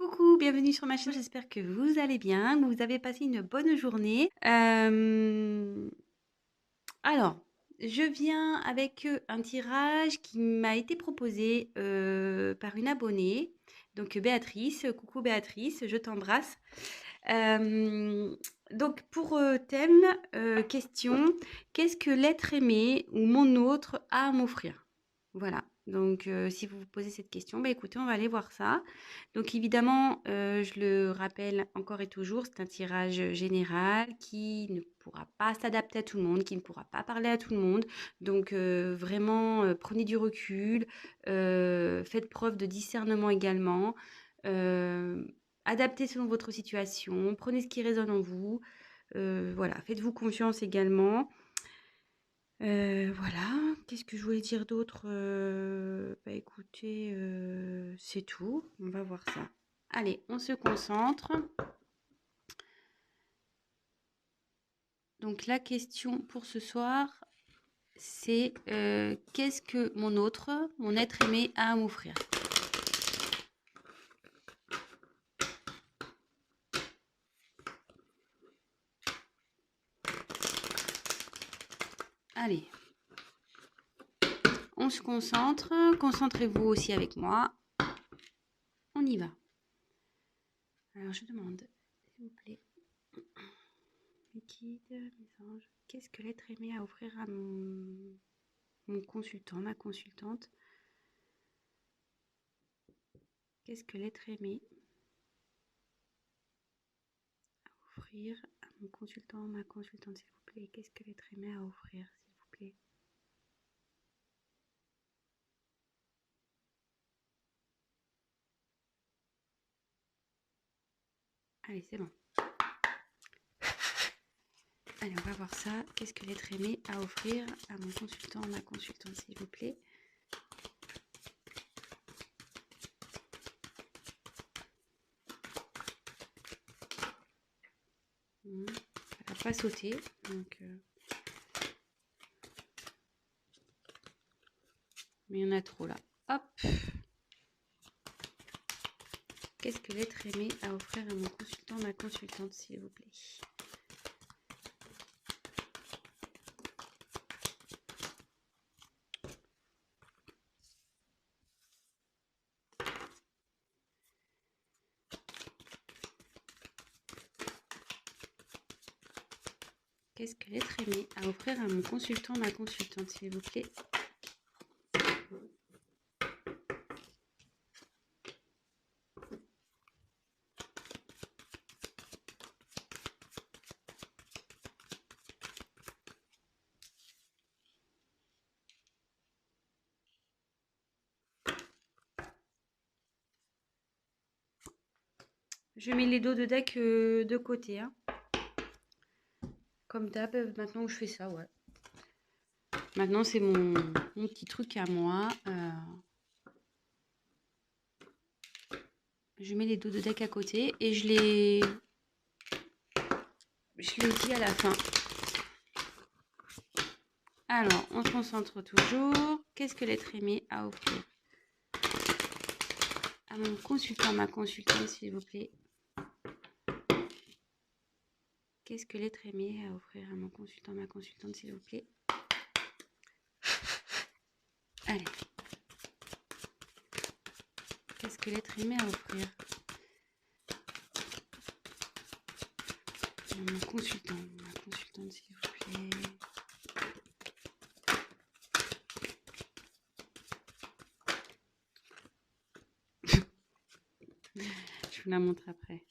Coucou, bienvenue sur ma chaîne, j'espère que vous allez bien, que vous avez passé une bonne journée. Alors, je viens avec un tirage qui m'a été proposé par une abonnée, donc Béatrice. Coucou Béatrice, je t'embrasse. Euh, donc pour thème, question, qu'est-ce que l'être aimé ou mon autre a à m'offrir? Voilà. Donc, si vous vous posez cette question, bah écoutez, on va aller voir ça. Donc évidemment, je le rappelle encore et toujours, c'est un tirage général qui ne pourra pas s'adapter à tout le monde, qui ne pourra pas parler à tout le monde. Donc vraiment, prenez du recul, faites preuve de discernement également. Heu, Adaptez selon votre situation, prenez ce qui résonne en vous. Voilà, faites-vous confiance également. Voilà, qu'est-ce que je voulais dire d'autre? Bah, écoutez, c'est tout. On va voir ça. Allez, on se concentre. Donc la question pour ce soir, c'est, qu'est-ce que mon autre, mon être aimé a à m'offrir? Allez, on se concentre. Concentrez-vous aussi avec moi. On y va. Alors je demande, s'il vous plaît, mes guides, mes anges, qu'est-ce que l'être aimé a à offrir à mon consultant, ma consultante? Qu'est-ce que l'être aimé a à offrir à mon consultant, ma consultante, s'il vous plaît? Qu'est-ce que l'être aimé a à offrir, s'il vous plaît? Allez, c'est bon. Allez, on va voir ça. Qu'est-ce que l'être aimé a à offrir à mon consultant, ma consultante, s'il vous plaît? Elle n'a pas sauté, donc... mais il y en a trop là. Hop! Qu'est-ce que l'être aimé a à offrir à mon consultant, ma consultante, s'il vous plaît? Qu'est-ce que l'être aimé a à offrir à mon consultant, ma consultante, s'il vous plaît? Je mets les dos de deck de côté, hein. Comme d'hab, maintenant où je fais ça, ouais. Maintenant, c'est mon petit truc à moi. Je mets les dos de deck à côté et je les dis à la fin. Alors, on se concentre toujours. Qu'est-ce que l'être aimé a à offrir à mon consultant, ma consultante, s'il vous plaît? Qu'est-ce que l'être aimé a à offrir à mon consultant, ma consultante, s'il vous plaît? Allez. Qu'est-ce que l'être aimé a à offrir à mon consultant, ma consultante, s'il vous plaît? Je vous la montre après.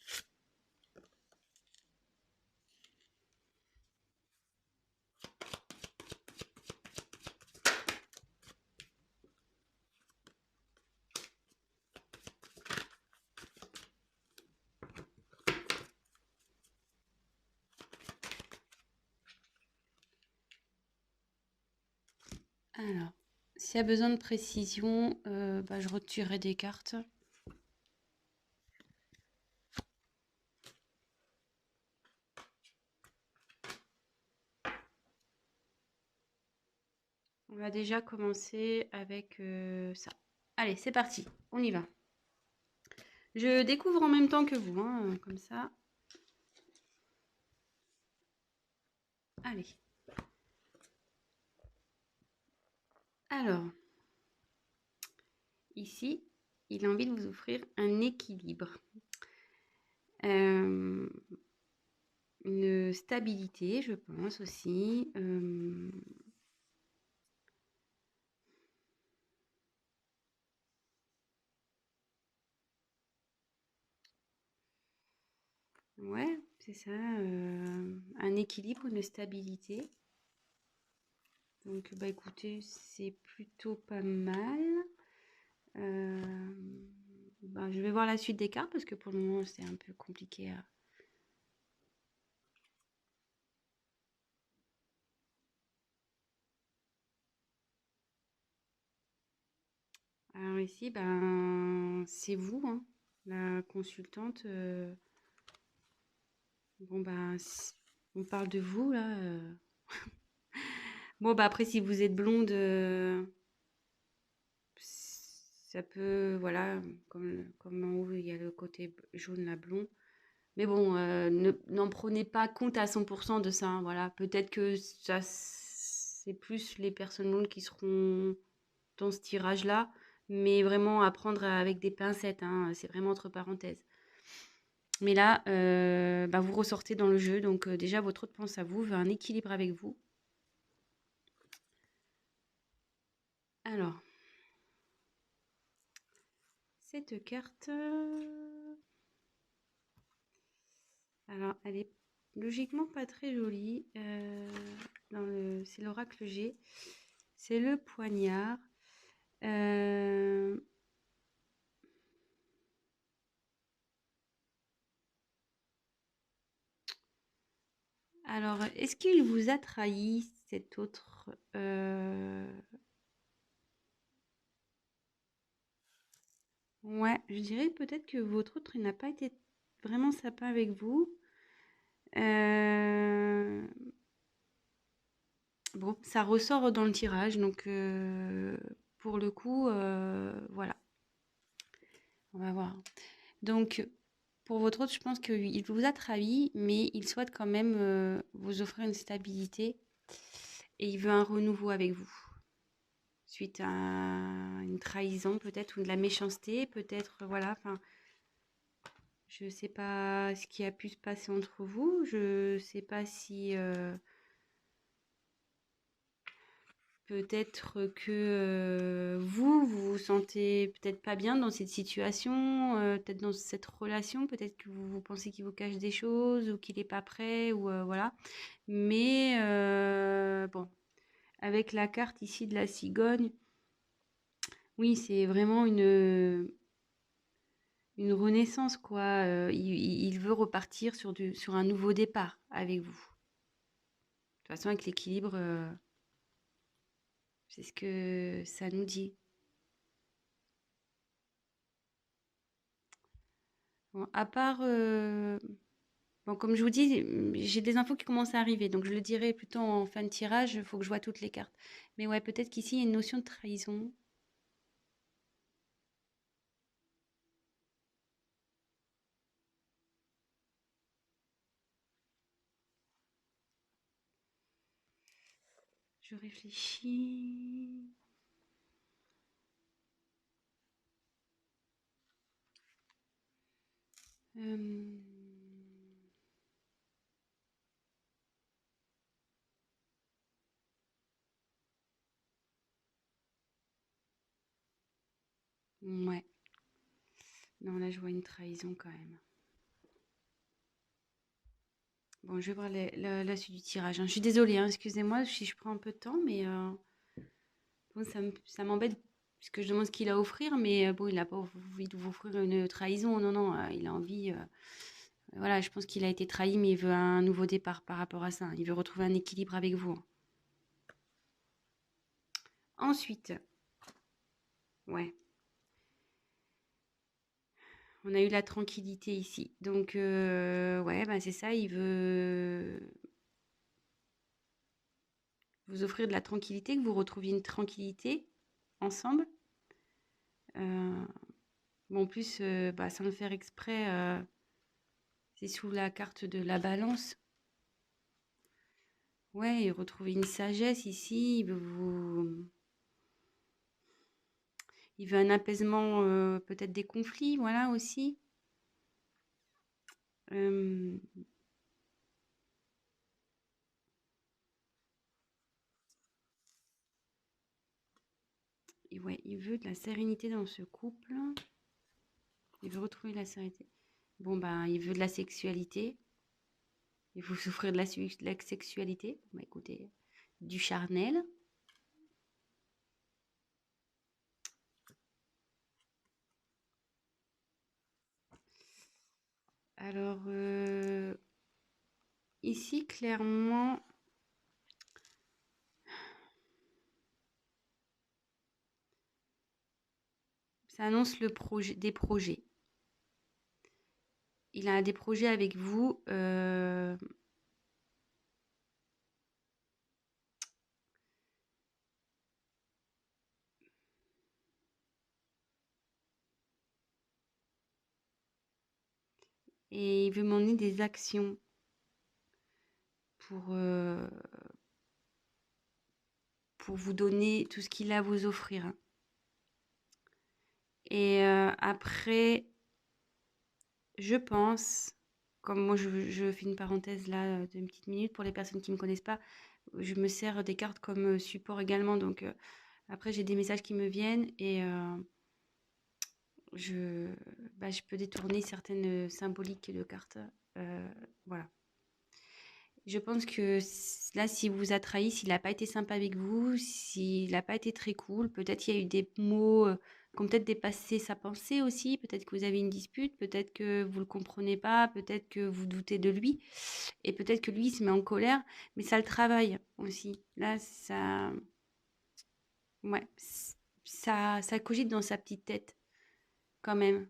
Alors, s'il y a besoin de précision, bah, je retirerai des cartes. On va déjà commencer avec ça. Allez, c'est parti, on y va. Je découvre en même temps que vous, hein, comme ça. Allez. Alors, ici, il a envie de vous offrir un équilibre, une stabilité, je pense aussi. Ouais, c'est ça, un équilibre, une stabilité. Donc, bah écoutez, c'est plutôt pas mal. Ben, je vais voir la suite des cartes parce que pour le moment, c'est un peu compliqué à... Alors ici, ben, c'est vous, hein, la consultante. Bon, ben, on parle de vous, là. Bon, bah après, si vous êtes blonde, ça peut, voilà, comme en haut, il y a le côté jaune, là, blond. Mais bon, n'en prenez pas compte à 100% de ça, hein, voilà. Peut-être que ça, c'est plus les personnes blondes qui seront dans ce tirage-là, mais vraiment à prendre avec des pincettes, hein, c'est vraiment entre parenthèses. Mais là, bah, vous ressortez dans le jeu, donc déjà votre autre pense à vous, veut un équilibre avec vous. Alors, cette carte, alors elle est logiquement pas très jolie. C'est l'oracle G, c'est le poignard. Euh, alors, est-ce qu'il vous a trahi cet autre Ouais, je dirais peut-être que votre autre il n'a pas été vraiment sympa avec vous. Euh, Bon, ça ressort dans le tirage, donc pour le coup, voilà, on va voir. Donc, pour votre autre, je pense qu'il vous a trahi, mais il souhaite quand même vous offrir une stabilité et il veut un renouveau avec vous. Suite à une trahison peut-être ou de la méchanceté, peut-être, voilà, enfin, je sais pas ce qui a pu se passer entre vous, je sais pas si peut-être que vous vous sentez peut-être pas bien dans cette situation, peut-être dans cette relation, peut-être que vous pensez qu'il vous cache des choses ou qu'il n'est pas prêt ou voilà. Mais bon, avec la carte ici de la cigogne, oui, c'est vraiment une renaissance quoi. Il veut repartir sur un nouveau départ avec vous. De toute façon, avec l'équilibre, c'est ce que ça nous dit. Bon, à part bon, comme je vous dis, j'ai des infos qui commencent à arriver, donc je le dirai plutôt en fin de tirage, il faut que je vois toutes les cartes. Mais ouais, peut-être qu'ici, il y a une notion de trahison. Je réfléchis. Euh, Ouais. Non, là, je vois une trahison quand même. Bon, je vais voir la suite du tirage, hein. Je suis désolée, hein, excusez-moi si je prends un peu de temps, mais bon, ça m'embête puisque je demande ce qu'il a à offrir, mais bon, il n'a pas envie de vous offrir une trahison. Non, non, il a envie. Voilà, je pense qu'il a été trahi, mais il veut un nouveau départ par rapport à ça. Il veut retrouver un équilibre avec vous. Ensuite, ouais, on a eu la tranquillité ici. Donc, ouais, bah, c'est ça, il veut vous offrir de la tranquillité, que vous retrouviez une tranquillité ensemble. Euh, Bon, en plus, bah, sans le faire exprès, c'est sous la carte de la balance. Ouais, il retrouve une sagesse ici. Il veut un apaisement, peut-être des conflits, voilà aussi. Euh, et ouais, il veut de la sérénité dans ce couple. Il veut retrouver la sérénité. Bon, ben, il veut de la sexualité. Il faut souffrir de la sexualité. Bon, bah, écoutez, du charnel. Alors, ici, clairement, ça annonce des projets. Il a des projets avec vous. Et il veut m'emmener des actions pour, euh, pour vous donner tout ce qu'il a à vous offrir. Et après, je pense, comme moi je fais une parenthèse là d'une petite minute pour les personnes qui ne me connaissent pas, je me sers des cartes comme support également. Donc après, j'ai des messages qui me viennent et je, je peux détourner certaines symboliques de cartes. Euh, voilà. Je pense que là, s'il vous a trahi, s'il n'a pas été sympa avec vous, s'il n'a pas été très cool, peut-être il y a eu des mots qui ont peut-être dépassé sa pensée aussi, peut-être que vous avez une dispute, peut-être que vous ne le comprenez pas, peut-être que vous doutez de lui, et peut-être que lui il se met en colère, mais ça le travaille aussi. Là, ouais, ça cogite dans sa petite tête quand même.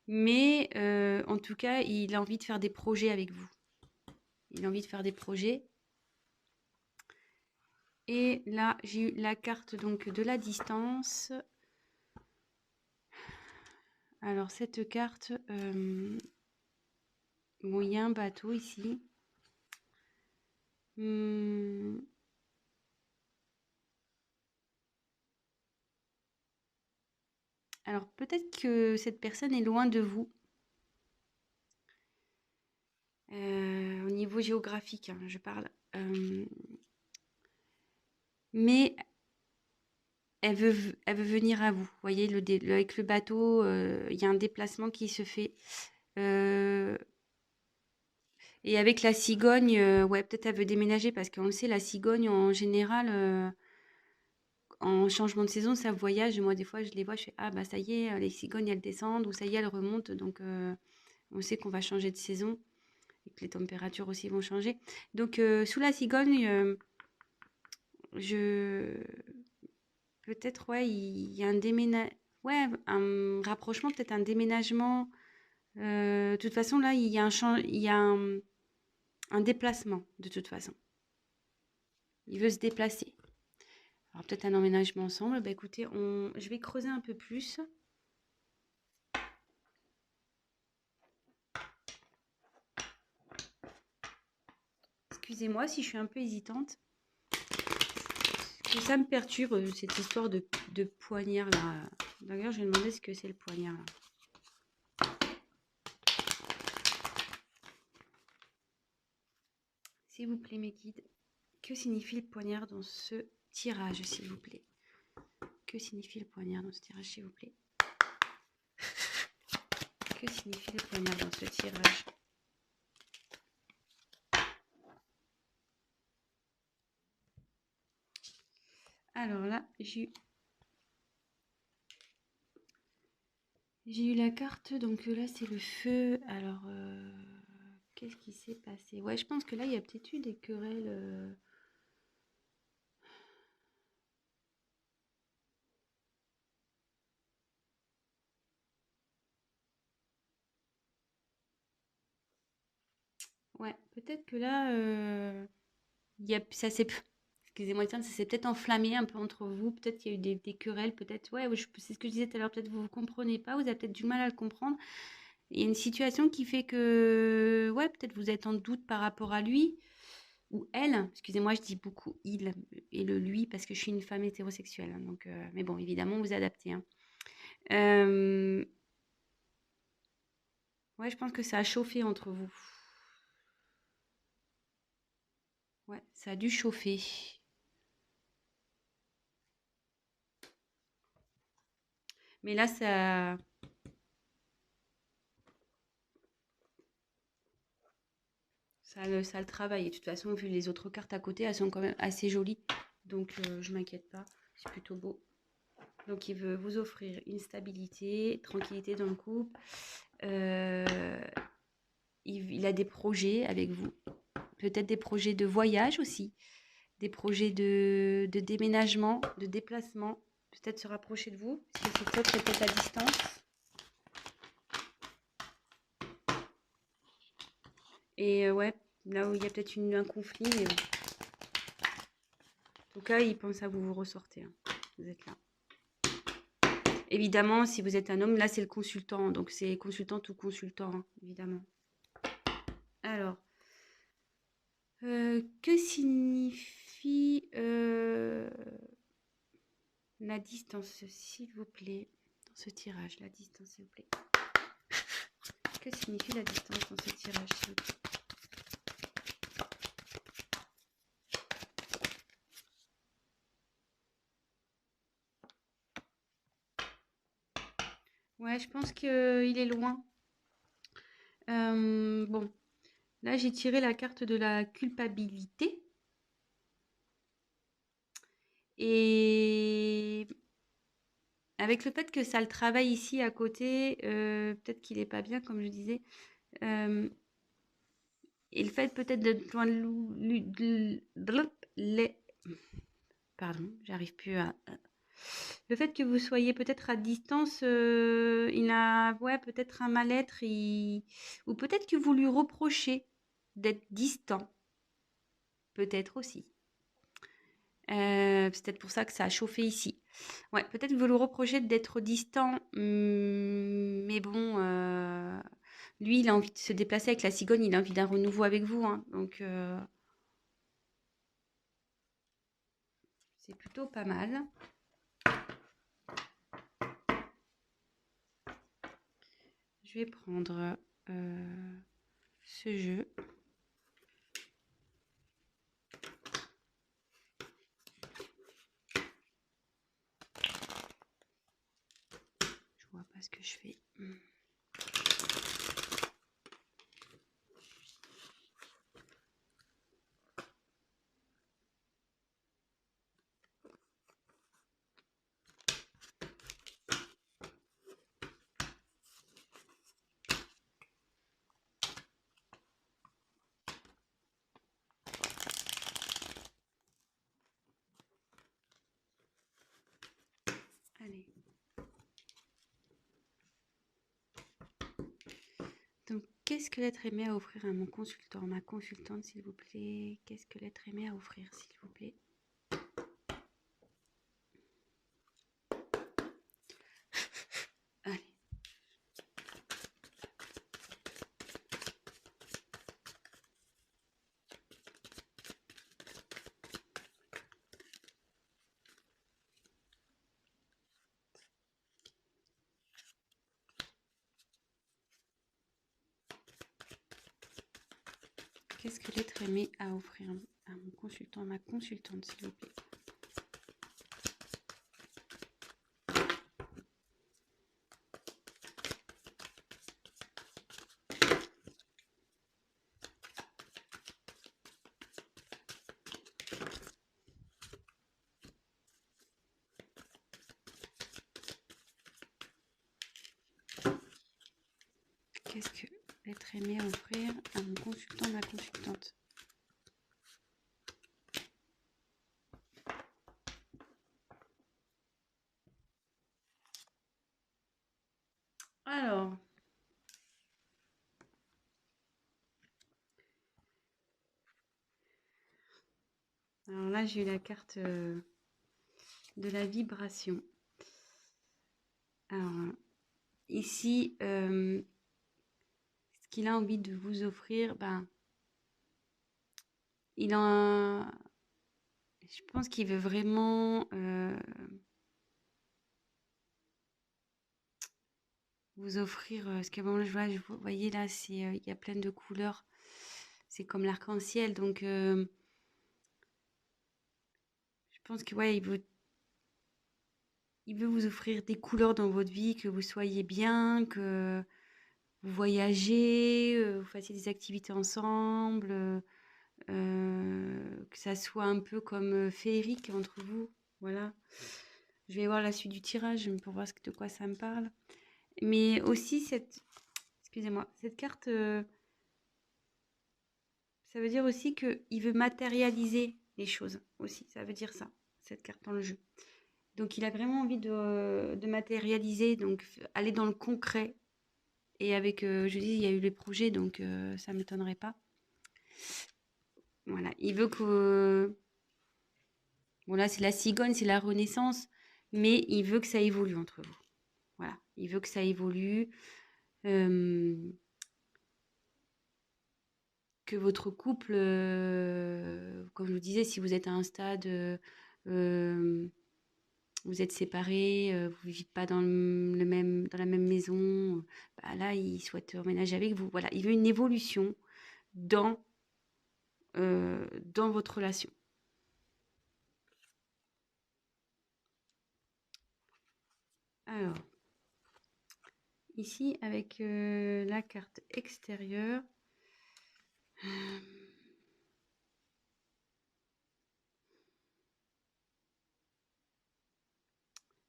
Mais en tout cas, il a envie de faire des projets avec vous. Il a envie de faire des projets. Et là, j'ai eu la carte donc de la distance. Alors cette carte, bon, il y a un bateau ici. Hum, alors peut-être que cette personne est loin de vous au niveau géographique, hein, je parle. Mais elle veut venir à vous. Vous voyez, avec le bateau, il y a un déplacement qui se fait. Euh, et avec la cigogne, ouais, peut-être elle veut déménager parce qu'on le sait, la cigogne en général, en changement de saison, ça voyage. Moi, des fois, je les vois, je fais ah bah ça y est, les cigognes elles descendent ou ça y est, elles remontent. Donc on sait qu'on va changer de saison et que les températures aussi vont changer. Donc sous la cigogne, je peut-être ouais, il y a un déménagement, ouais, un rapprochement, peut-être un déménagement. De toute façon, là, il y a un déplacement, de toute façon. Il veut se déplacer. Alors, peut-être un emménagement ensemble. Bah, écoutez, je vais creuser un peu plus. Excusez-moi si je suis un peu hésitante. Ça me perturbe, cette histoire de poignard là. D'ailleurs, je vais demander ce que c'est le poignard là. S'il vous plaît, mes guides, que signifie le poignard dans ce tirage, s'il vous plaît? Que signifie le poignard dans ce tirage, s'il vous plaît? Que signifie le poignard dans ce tirage? Alors là, j'ai eu la carte, donc là c'est le feu. Alors, qu'est-ce qui s'est passé? Ouais, je pense que là il y a peut-être eu des querelles. Ouais, peut-être que là, il y a, ça s'est Excusez-moi, ça s'est peut-être enflammé un peu entre vous. Peut-être qu'il y a eu des querelles. Peut-être, ouais, c'est ce que je disais tout à l'heure. Peut-être vous ne comprenez pas. Vous avez peut-être du mal à le comprendre. Il y a une situation qui fait que, ouais, peut-être vous êtes en doute par rapport à lui ou elle. Excusez-moi, je dis beaucoup il et le lui parce que je suis une femme hétérosexuelle, hein, donc, mais bon, évidemment, vous adaptez, hein. Euh, ouais, je pense que ça a chauffé entre vous. Ouais, ça a dû chauffer. Mais là, ça le travaille. Et de toute façon, vu les autres cartes à côté, elles sont quand même assez jolies. Donc, je m'inquiète pas. C'est plutôt beau. Donc, il veut vous offrir une stabilité, tranquillité dans le couple. Euh, il a des projets avec vous. Peut-être des projets de voyage aussi. Des projets de déménagement, de déplacement. Peut-être se rapprocher de vous. Parce que cet autre est peut-être à distance. Et ouais, là où il y a peut-être un conflit, mais bon. En tout cas, il pense à vous, vous ressortez, hein. Vous êtes là. Évidemment, si vous êtes un homme, là c'est le consultant, donc c'est consultante ou consultant, hein, évidemment. Alors, que signifie la distance, s'il vous plaît, dans ce tirage, la distance, s'il vous plaît. Que signifie la distance dans ce tirage, s'il vous plaît? Ouais, je pense qu'il est loin. Bon, là j'ai tiré la carte de la culpabilité. Et avec le fait que ça le travaille ici à côté, peut-être qu'il est pas bien, comme je disais. Et le fait peut-être de loin les... Pardon, j'arrive plus à... Le fait que vous soyez peut-être à distance, il a ouais, peut-être un mal-être, ou peut-être que vous lui reprochez d'être distant, peut-être aussi. C'est peut-être pour ça que ça a chauffé ici. Ouais, peut-être que vous le reprochez d'être distant, mais bon, lui, il a envie de se déplacer avec la cigogne, il a envie d'un renouveau avec vous, hein, donc c'est plutôt pas mal. Je vais prendre ce jeu. Je vois pas ce que je fais. Allez. Donc, qu'est-ce que l'être aimé a à offrir à mon consultant, ma consultante, s'il vous plaît? Qu'est-ce que l'être aimé a à offrir, s'il vous plaît? Allez. Qu'est-ce que l'être aimé a à offrir à mon consultant, ma consultante, s'il vous plaît? Qu'est-ce que l'être aimé a à offrir à mon consultant, ma consultante? Alors, Alors là, j'ai eu la carte de la vibration. Alors, ici, ce qu'il a envie de vous offrir, ben, il en... Je pense qu'il veut vraiment vous offrir ce que bon, vous voyez là, c'est il y a plein de couleurs. C'est comme l'arc-en-ciel, donc je pense que ouais, il veut vous offrir des couleurs dans votre vie, que vous soyez bien, que vous voyagez, vous fassiez des activités ensemble, que ça soit un peu comme féerique entre vous. Voilà. Je vais voir la suite du tirage pour voir de quoi ça me parle. Mais aussi excusez-moi, cette carte, ça veut dire aussi qu'il veut matérialiser les choses aussi. Ça veut dire ça, cette carte dans le jeu. Donc il a vraiment envie de matérialiser, donc aller dans le concret. Et avec, je dis, il y a eu les projets, donc ça ne m'étonnerait pas. Voilà, il veut que... Bon là, c'est la cigogne, c'est la renaissance, mais il veut que ça évolue entre vous. Voilà, il veut que ça évolue, que votre couple, comme je vous disais, si vous êtes à un stade, vous êtes séparés, vous ne vivez pas dans la même maison, bah là, il souhaite emménager avec vous. Voilà, il veut une évolution dans, dans votre relation. Alors, ici, avec la carte extérieure,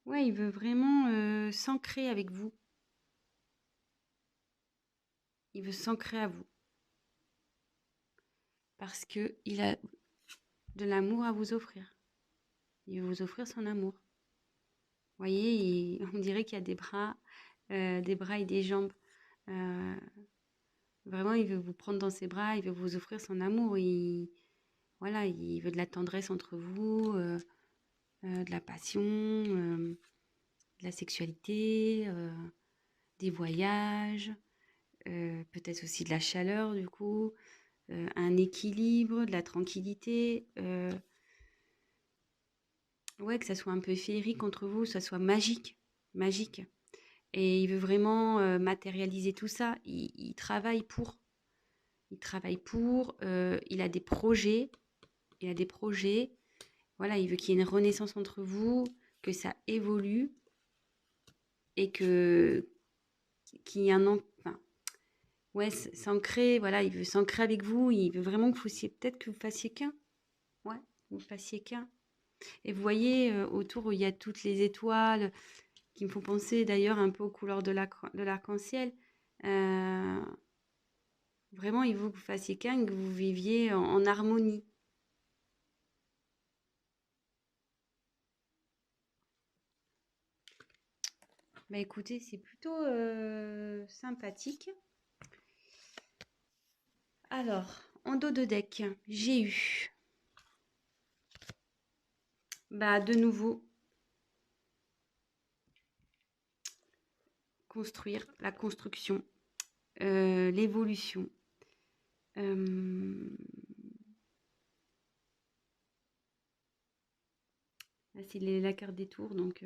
ouais, il veut vraiment s'ancrer avec vous. Il veut s'ancrer à vous. Parce qu'il a de l'amour à vous offrir. Il veut vous offrir son amour. Vous voyez, on dirait qu'il y a des bras et des jambes. Euh, Vraiment, il veut vous prendre dans ses bras, il veut vous offrir son amour. Voilà, il veut de la tendresse entre vous, de la passion, de la sexualité, des voyages, peut-être aussi de la chaleur du coup, un équilibre, de la tranquillité. Ouais, que ça soit un peu féerique entre vous, que ça soit magique, magique. Et il veut vraiment matérialiser tout ça. Il travaille pour. Il travaille pour. Il a des projets. Il a des projets. Voilà, il veut qu'il y ait une renaissance entre vous, que ça évolue et qu'il y ait enfin, ouais, s'ancrer. Voilà, il veut s'ancrer avec vous. Il veut vraiment que vous fassiez, peut-être que vous fassiez qu'un. Ouais, vous fassiez qu'un. Et vous voyez, autour, il y a toutes les étoiles qui me font penser d'ailleurs un peu aux couleurs de l'arc-en-ciel. Euh, Vraiment, il veut que vous fassiez qu'un, que vous viviez en harmonie. Bah écoutez, c'est plutôt sympathique. Alors, en dos de deck, j'ai eu bah, de nouveau construire, la construction, l'évolution. Là, c'est la carte des tours, donc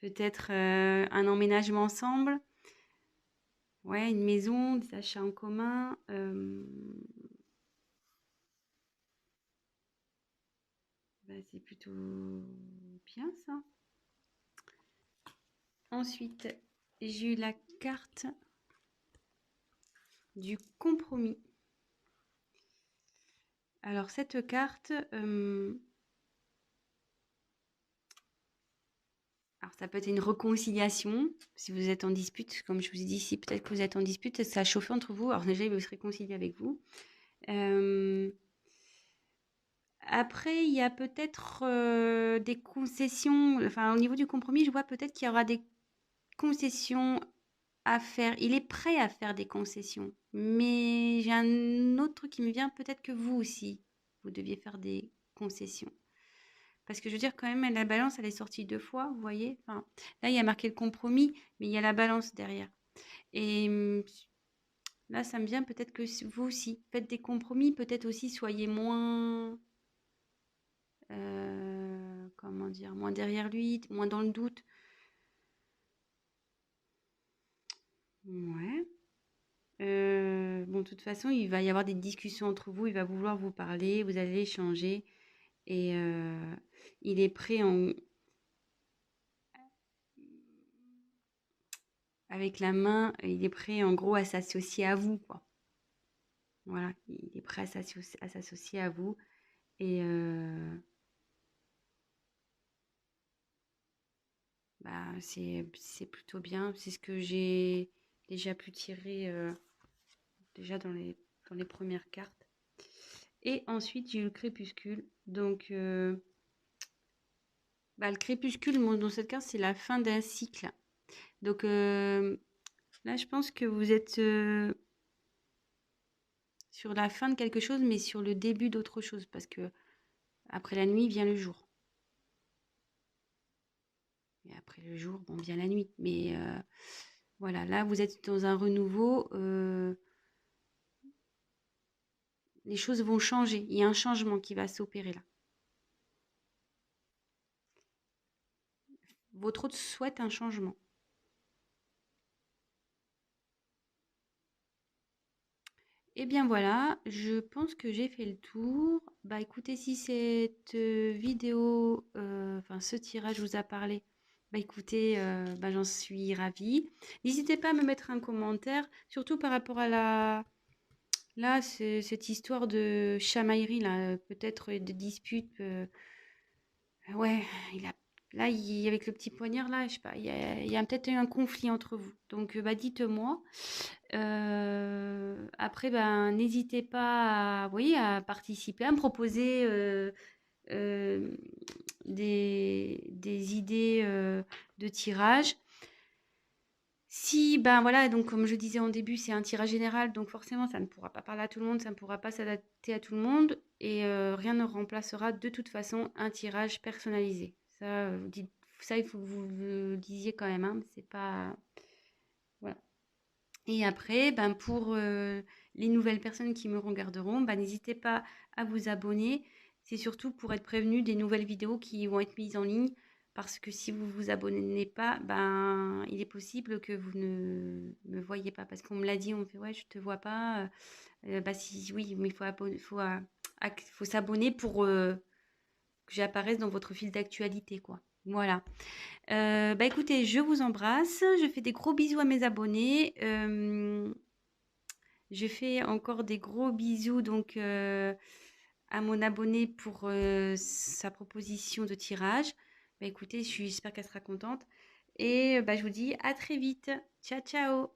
peut-être un emménagement ensemble. Ouais, une maison, des achats en commun. Bah, c'est plutôt bien ça. Ensuite, j'ai eu la carte du compromis. Alors cette carte, alors ça peut être une réconciliation si vous êtes en dispute, comme je vous ai dit ici, peut-être que vous êtes en dispute, ça a chauffé entre vous. Alors déjà, il veut se réconcilier avec vous. Après, il y a peut-être des concessions. Enfin, au niveau du compromis, je vois peut-être qu'il y aura des concessions à faire. Il est prêt à faire des concessions, Mais j'ai un autre truc qui me vient, peut-être que vous aussi, vous deviez faire des concessions. Parce que je veux dire, quand même, la balance, elle est sortie 2 fois, vous voyez? Enfin, là, il y a marqué le compromis, mais il y a la balance derrière. Et là, ça me vient peut-être que vous aussi, faites des compromis, peut-être aussi soyez moins, comment dire? Moins derrière lui, moins dans le doute. Ouais. Bon, de toute façon, il va y avoir des discussions entre vous, il va vouloir vous parler, vous allez échanger et il est prêt en avec la main, il est prêt en gros à s'associer à vous, quoi. Voilà, il est prêt à s'associer à vous et bah, c'est plutôt bien. C'est ce que j'ai déjà pu tirer, déjà dans les premières cartes et ensuite, j'ai eu le crépuscule donc bah, le crépuscule, bon, dans cette carte, c'est la fin d'un cycle donc là, je pense que vous êtes, sur la fin de quelque chose, mais sur le début d'autre chose parce que après la nuit vient le jour et après le jour, bon, vient la nuit mais voilà, là, vous êtes dans un renouveau, les choses vont changer. Il y a un changement qui va s'opérer là. Votre hôte souhaite un changement. Et bien voilà, je pense que j'ai fait le tour. Bah écoutez, si cette vidéo, enfin ce tirage vous a parlé, bah écoutez, bah j'en suis ravie. N'hésitez pas à me mettre un commentaire, surtout par rapport à là, cette histoire de chamaillerie là, peut-être de dispute. Ouais, il a là, avec le petit poignard là, je sais pas, il y a peut-être eu un conflit entre vous. Donc, bah, dites-moi. Après, ben, n'hésitez pas à, vous voyez, à participer, à me proposer euh, des idées de tirage. Si, ben voilà, donc comme je disais en début, c'est un tirage général, donc forcément, ça ne pourra pas parler à tout le monde, ça ne pourra pas s'adapter à tout le monde, et rien ne remplacera de toute façon un tirage personnalisé. Ça, ça il faut que vous le disiez quand même, hein, c'est pas... Voilà. Et après, ben pour les nouvelles personnes qui me regarderont, ben, n'hésitez pas à vous abonner. C'est surtout pour être prévenu des nouvelles vidéos qui vont être mises en ligne. Parce que si vous vous abonnez pas, ben, il est possible que vous ne me voyez pas. Parce qu'on me l'a dit, on me fait ouais, je te vois pas. Bah si, oui, mais faut s'abonner pour que j'apparaisse dans votre fil d'actualité, quoi. Voilà. Bah écoutez, je vous embrasse. Je fais des gros bisous à mes abonnés. Je fais encore des gros bisous donc à mon abonné pour sa proposition de tirage. Bah écoutez, j'espère qu'elle sera contente. Et bah, je vous dis à très vite. Ciao, ciao.